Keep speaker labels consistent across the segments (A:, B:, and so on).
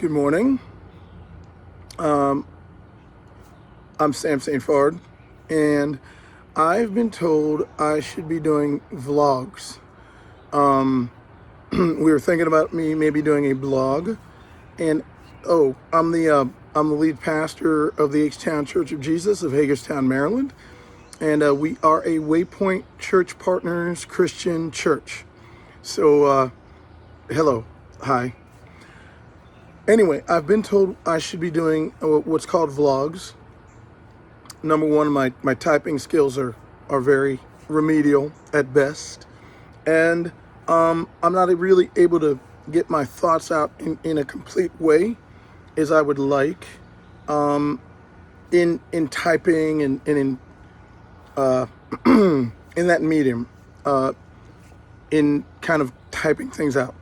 A: Good morning. Um, I'm Sam St. Fard, and I've been told I should be doing vlogs. We were thinking about me maybe doing a blog, and I'm the lead pastor of the Hagerstown Church of Jesus of Hagerstown, Maryland, and we are a Waypoint Church Partners Christian church. So, hello, hi. Anyway, I've been told I should be doing what's called vlogs. Number one, my typing skills are very remedial at best. And I'm not really able to get my thoughts out in a complete way as I would like in typing and in in that medium, in kind of typing things out.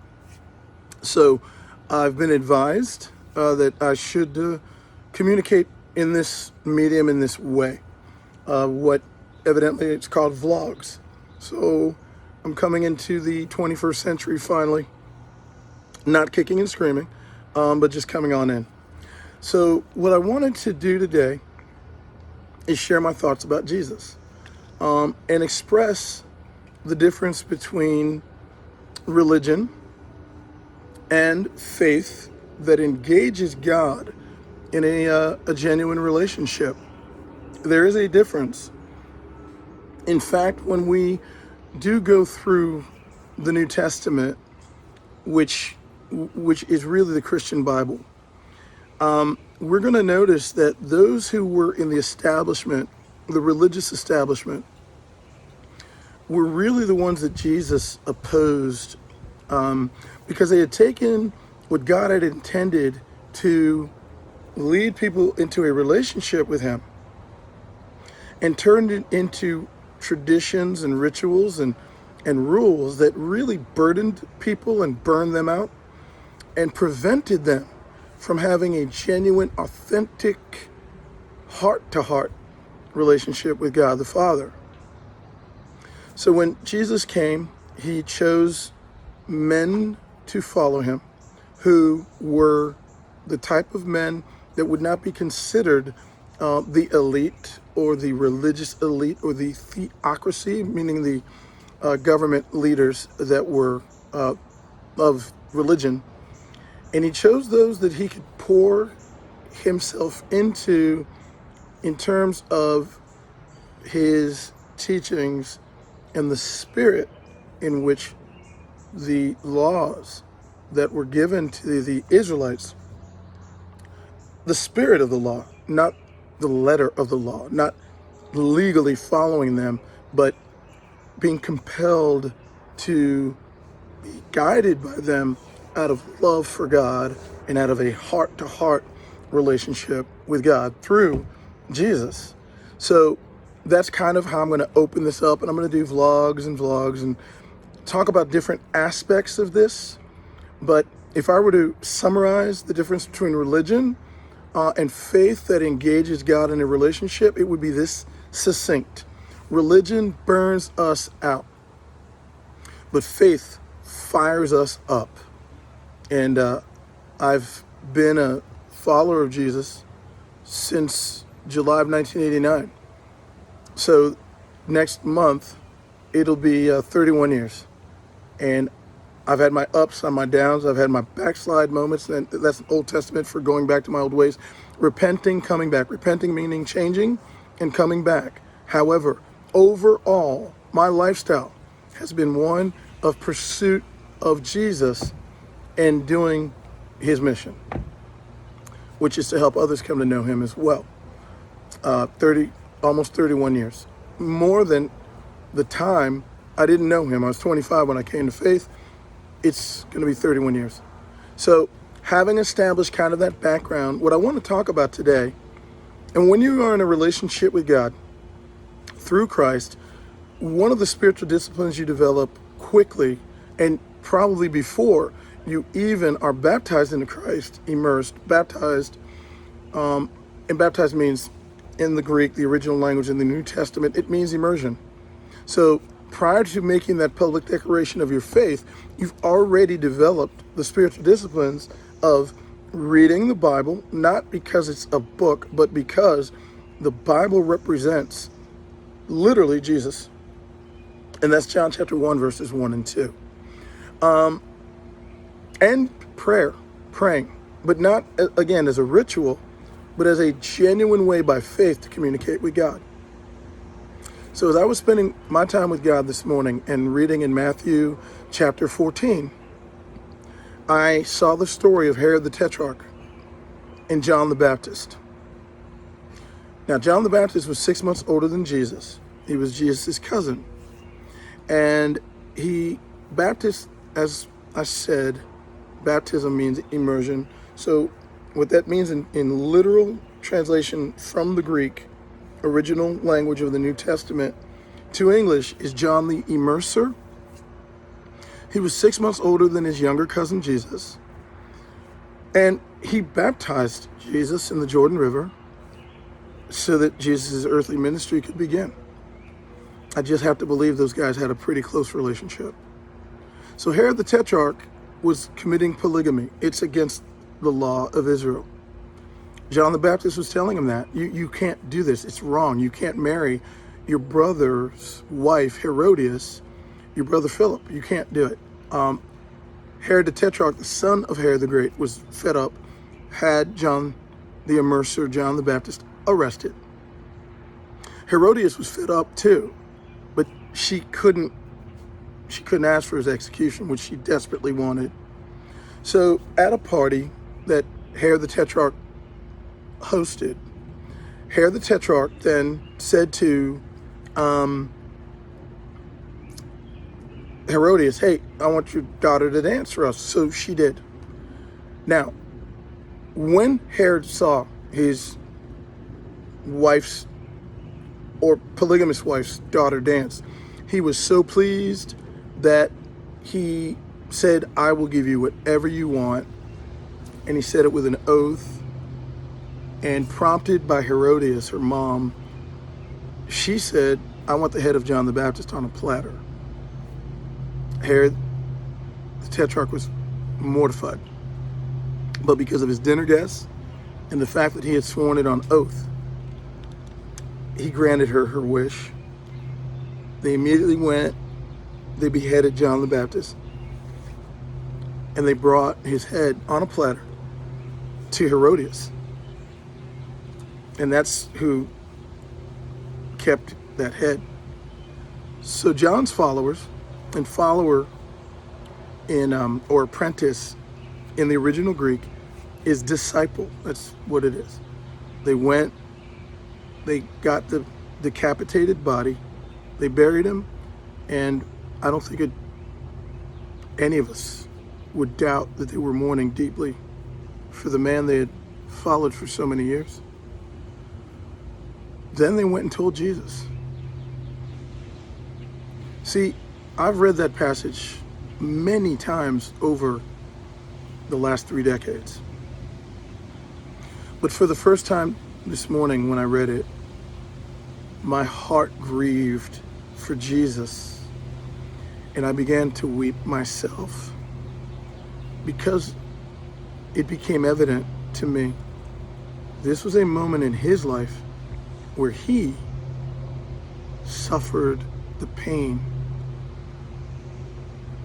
A: So I've been advised that I should communicate in this medium, in this way, what evidently it's called vlogs. So I'm coming into the 21st century finally, not kicking and screaming, but just coming on in. So what I wanted to do today is share my thoughts about Jesus, and express the difference between religion and faith that engages God in a genuine relationship. There is a difference. In fact, when we do go through the New Testament, which is really the Christian Bible, we're going to notice that those who were in the establishment, the religious establishment, were really the ones that Jesus opposed, because they had taken what God had intended to lead people into a relationship with Him and turned it into traditions and rituals and rules that really burdened people and burned them out and prevented them from having a genuine, authentic, heart-to-heart relationship with God the Father. So when Jesus came, He chose men to follow Him who were the type of men that would not be considered the elite or the religious elite or the theocracy, meaning the government leaders that were of religion. And He chose those that He could pour Himself into in terms of His teachings and the spirit in which the laws that were given to the Israelites, the spirit of the law, not the letter of the law, not legally following them, but being compelled to be guided by them out of love for God and out of a heart-to-heart relationship with God through Jesus. So that's kind of how I'm going to open this up, and I'm going to do vlogs and talk about different aspects of this. But if I were to summarize the difference between religion and faith that engages God in a relationship, it would be this succinct. Religion burns us out, but faith fires us up. And I've been a follower of Jesus since July of 1989. So next month, it'll be 31 years. And I've had my ups and my downs. I've had my backslide moments, and that's an Old Testament for going back to my old ways. Repenting, coming back. Repenting meaning changing and coming back. However, overall, my lifestyle has been one of pursuit of Jesus and doing His mission, which is to help others come to know Him as well. Almost 31 years. More than the time I didn't know Him. I was 25 when I came to faith. It's going to be 31 years. So having established kind of that background, what I want to talk about today, and when you are in a relationship with God through Christ, one of the spiritual disciplines you develop quickly, and probably before you even are baptized into Christ, immersed, baptized, and baptized means, in the Greek, the original language in the New Testament, it means immersion. So prior to making that public declaration of your faith, you've already developed the spiritual disciplines of reading the Bible, not because it's a book, but because the Bible represents literally Jesus. And that's John chapter 1, verses 1 and 2. And praying, but not, again, as a ritual, but as a genuine way by faith to communicate with God. So as I was spending my time with God this morning and reading in Matthew chapter 14, I saw the story of Herod the Tetrarch and John the Baptist. Now, John the Baptist was 6 months older than Jesus. He was Jesus' cousin. And he baptized, as I said, baptism means immersion. So what that means in literal translation from the Greek, original language of the New Testament, to English is John the Immerser. He was 6 months older than his younger cousin Jesus. And he baptized Jesus in the Jordan River so that Jesus' earthly ministry could begin. I just have to believe those guys had a pretty close relationship. So Herod the Tetrarch was committing polygamy. It's against the law of Israel. John the Baptist was telling him that. You can't do this. It's wrong. You can't marry your brother's wife, Herodias, your brother Philip. You can't do it. Herod the Tetrarch, the son of Herod the Great, was fed up, had John the Immerser, John the Baptist, arrested. Herodias was fed up too, but she couldn't ask for his execution, which she desperately wanted. So at a party that Herod the Tetrarch hosted, Herod the Tetrarch then said to Herodias, hey, I want your daughter to dance for us. So she did. Now, when Herod saw his wife's or polygamous wife's daughter dance, he was so pleased that he said, I will give you whatever you want. And he said it with an oath. And prompted by Herodias, her mom, she said, I want the head of John the Baptist on a platter. Herod the Tetrarch was mortified. But because of his dinner guests and the fact that he had sworn it on oath, he granted her her wish. They immediately went, they beheaded John the Baptist, and they brought his head on a platter to Herodias. And that's who kept that head. So John's followers, and follower in, or apprentice in the original Greek, is disciple. That's what it is. They went, they got the decapitated body, they buried him, and I don't think any of us would doubt that they were mourning deeply for the man they had followed for so many years. Then they went and told Jesus. See, I've read that passage many times over the last 3 decades. But for the first time this morning when I read it, my heart grieved for Jesus, and I began to weep myself because it became evident to me this was a moment in his life where he suffered the pain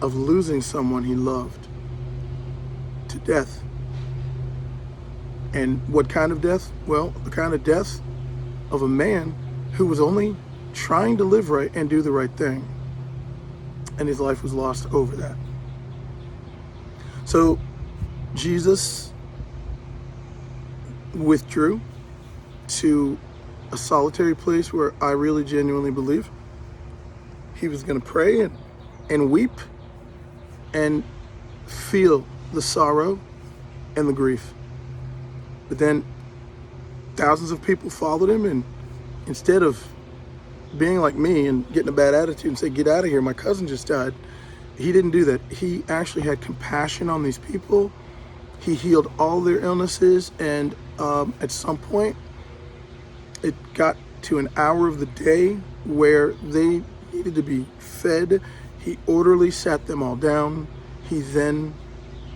A: of losing someone he loved to death. And what kind of death? Well, the kind of death of a man who was only trying to live right and do the right thing. And his life was lost over that. So Jesus withdrew to a solitary place where I really genuinely believe he was going to pray and weep and feel the sorrow and the grief. But then thousands of people followed him, and instead of being like me and getting a bad attitude and say, get out of here, my cousin just died, he didn't do that. He actually had compassion on these people. He healed all their illnesses, and at some point it got to an hour of the day where they needed to be fed. He orderly sat them all down. He then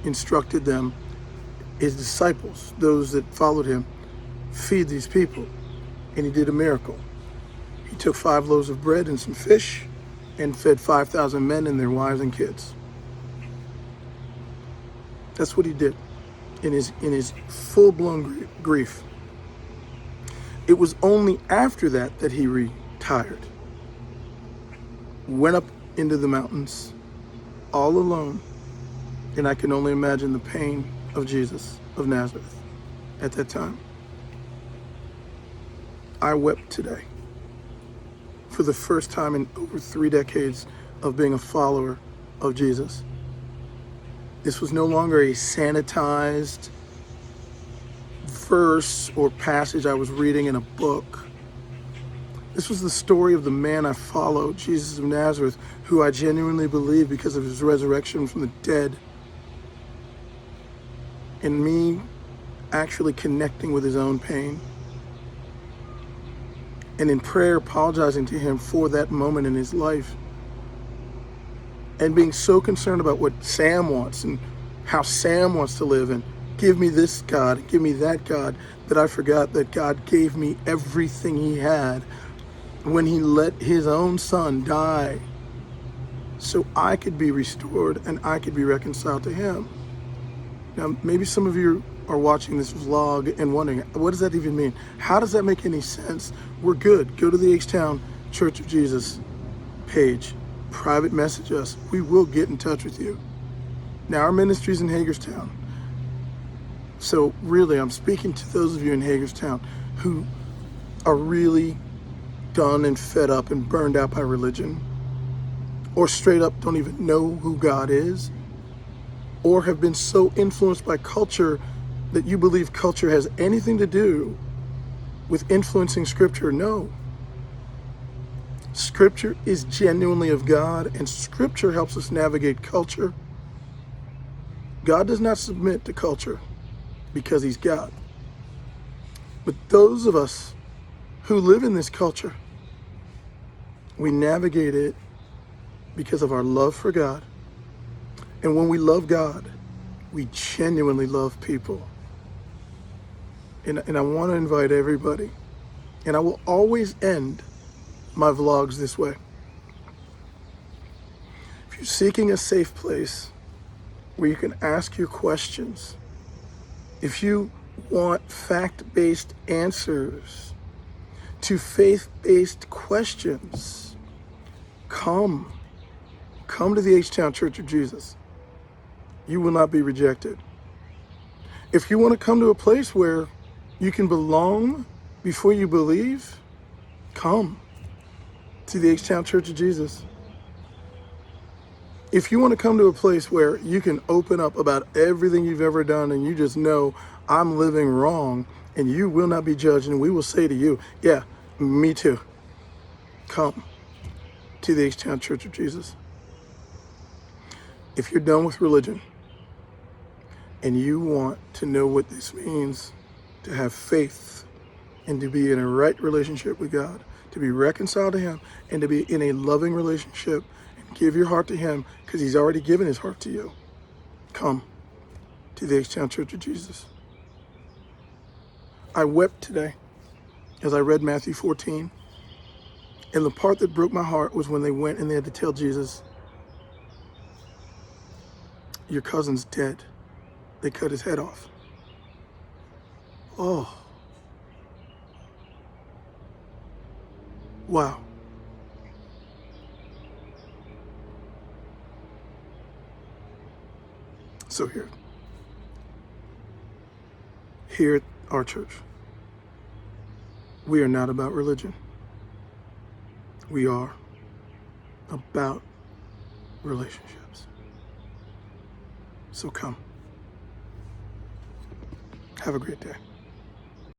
A: instructed them, his disciples, those that followed him, feed these people. And he did a miracle. He took 5 loaves of bread and some fish and fed 5,000 men and their wives and kids. That's what he did in his full-blown grief. It was only after that that he retired, went up into the mountains all alone, and I can only imagine the pain of Jesus of Nazareth at that time. I wept today for the first time in over 3 decades of being a follower of Jesus. This was no longer a sanitized verse or passage I was reading in a book. This was the story of the man I followed, Jesus of Nazareth, who I genuinely believe because of his resurrection from the dead, and me actually connecting with his own pain, and in prayer apologizing to him for that moment in his life, and being so concerned about what Sam wants and how Sam wants to live, and give me this God, give me that God, that I forgot that God gave me everything he had when he let his own son die so I could be restored and I could be reconciled to him. Now, maybe some of you are watching this vlog and wondering, what does that even mean? How does that make any sense? We're good. Go to the Hagerstown Church of Jesus page. Private message us. We will get in touch with you. Now, our ministry's in Hagerstown. So really, I'm speaking to those of you in Hagerstown who are really done and fed up and burned out by religion, or straight up don't even know who God is, or have been so influenced by culture that you believe culture has anything to do with influencing Scripture. No. Scripture is genuinely of God, and Scripture helps us navigate culture. God does not submit to culture because he's God. But those of us who live in this culture, we navigate it because of our love for God. And when we love God, we genuinely love people. And I want to invite everybody, and I will always end my vlogs this way. If you're seeking a safe place where you can ask your questions, if you want fact-based answers to faith-based questions, come to the Hagerstown Church of Jesus. You will not be rejected. If you want to come to a place where you can belong before you believe, come to the Hagerstown Church of Jesus. If you want to come to a place where you can open up about everything you've ever done and you just know I'm living wrong and you will not be judged, and we will say to you, yeah, me too. Come to the Hagerstown Church of Jesus. If you're done with religion and you want to know what this means to have faith and to be in a right relationship with God, to be reconciled to him, and to be in a loving relationship and give your heart to him because he's already given his heart to you, come to the Hagerstown Church of Jesus. I wept today as I read Matthew 14, and the part that broke my heart was when they went and they had to tell Jesus, your cousin's dead. They cut his head off. Oh. Wow. So here at our church, we are not about religion. We are about relationships. So come. Have a great day.